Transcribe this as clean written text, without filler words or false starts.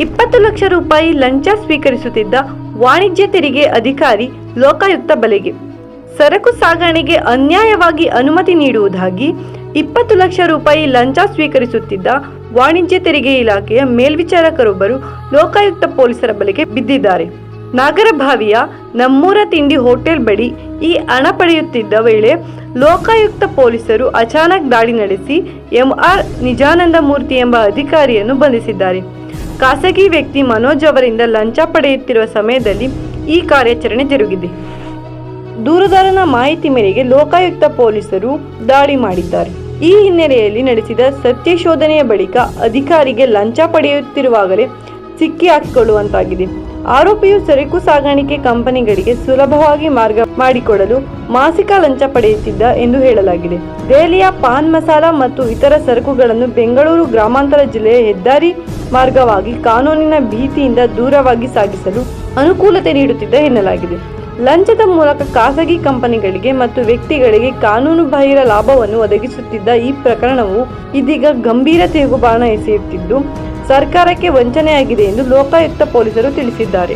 20 ಲಕ್ಷ ರೂಪಾಯಿ ಲಂಚ ಸ್ವೀಕರಿಸುತ್ತಿದ್ದ ವಾಣಿಜ್ಯ ತೆರಿಗೆ ಅಧಿಕಾರಿ ಲೋಕಾಯುಕ್ತ ಬಲೆಗೆ. ಸರಕು ಸಾಗಣೆಗೆ ಅನ್ಯಾಯವಾಗಿ ಅನುಮತಿ ನೀಡುವುದಾಗಿ 20 ಲಕ್ಷ ರೂಪಾಯಿ ಲಂಚ ಸ್ವೀಕರಿಸುತ್ತಿದ್ದ ವಾಣಿಜ್ಯ ತೆರಿಗೆ ಇಲಾಖೆಯ ಮೇಲ್ವಿಚಾರಕರೊಬ್ಬರು ಲೋಕಾಯುಕ್ತ ಪೊಲೀಸರ ಬಲೆಗೆ ಬಿದ್ದಿದ್ದಾರೆ. ನಾಗರಭಾವಿಯ ನಮ್ಮೂರ ತಿಂಡಿ ಹೋಟೆಲ್ ಬಳಿ ಈ ಹಣ ಪಡೆಯುತ್ತಿದ್ದ ವೇಳೆ ಲೋಕಾಯುಕ್ತ ಪೊಲೀಸರು ಅಚಾನಕ್ ದಾಳಿ ನಡೆಸಿ ಎಂಆರ್ ನಿಜಾನಂದ ಮೂರ್ತಿ ಎಂಬ ಅಧಿಕಾರಿಯನ್ನು ಬಂಧಿಸಿದ್ದಾರೆ. ಖಾಸಗಿ ವ್ಯಕ್ತಿ ಮನೋಜ್ ಅವರಿಂದ ಲಂಚ ಪಡೆಯುತ್ತಿರುವ ಸಮಯದಲ್ಲಿ ಈ ಕಾರ್ಯಾಚರಣೆ ಜರುಗಿದೆ. ದೂರುದಾರನ ಮಾಹಿತಿ ಮೇರೆಗೆ ಲೋಕಾಯುಕ್ತ ಪೊಲೀಸರು ದಾಳಿ ಮಾಡಿದ್ದಾರೆ. ಈ ಹಿನ್ನೆಲೆಯಲ್ಲಿ ನಡೆಸಿದ ಸತ್ಯ ಶೋಧನೆಯ ಬಳಿಕ ಅಧಿಕಾರಿಗೆ ಲಂಚ ಪಡೆಯುತ್ತಿರುವಾಗಲೇ ಸಿಕ್ಕಿ ಹಾಕಿಕೊಳ್ಳುವಂತಾಗಿದೆ. ಆರೋಪಿಯು ಸರಕು ಸಾಗಾಣಿಕೆ ಕಂಪನಿಗಳಿಗೆ ಸುಲಭವಾಗಿ ಮಾರ್ಗ ಮಾಡಿಕೊಡಲು ಮಾಸಿಕ ಲಂಚ ಪಡೆಯುತ್ತಿದ್ದ ಎಂದು ಹೇಳಲಾಗಿದೆ. ದೆಹಲಿಯ ಪಾನ್ ಮಸಾಲ ಮತ್ತು ಇತರ ಸರಕುಗಳನ್ನು ಬೆಂಗಳೂರು ಗ್ರಾಮಾಂತರ ಜಿಲ್ಲೆಯ ಹೆದ್ದಾರಿ ಮಾರ್ಗವಾಗಿ ಕಾನೂನಿನ ಭೀತಿಯಿಂದ ದೂರವಾಗಿ ಸಾಗಿಸಲು ಅನುಕೂಲತೆ ನೀಡುತ್ತಿದ್ದ ಎನ್ನಲಾಗಿದೆ. ಲಂಚದ ಮೂಲಕ ಖಾಸಗಿ ಕಂಪನಿಗಳಿಗೆ ಮತ್ತು ವ್ಯಕ್ತಿಗಳಿಗೆ ಕಾನೂನು ಬಾಹಿರ ಲಾಭವನ್ನು ಒದಗಿಸುತ್ತಿದ್ದ ಈ ಪ್ರಕರಣವು ಇದೀಗ ಗಂಭೀರ ತಿರುಗುಬಾಣ ಎಸೆಯುತ್ತಿದ್ದು ಸರ್ಕಾರಕ್ಕೆ ವಂಚನೆಯಾಗಿದೆ ಎಂದು ಲೋಕಾಯುಕ್ತ ಪೊಲೀಸರು ತಿಳಿಸಿದ್ದಾರೆ.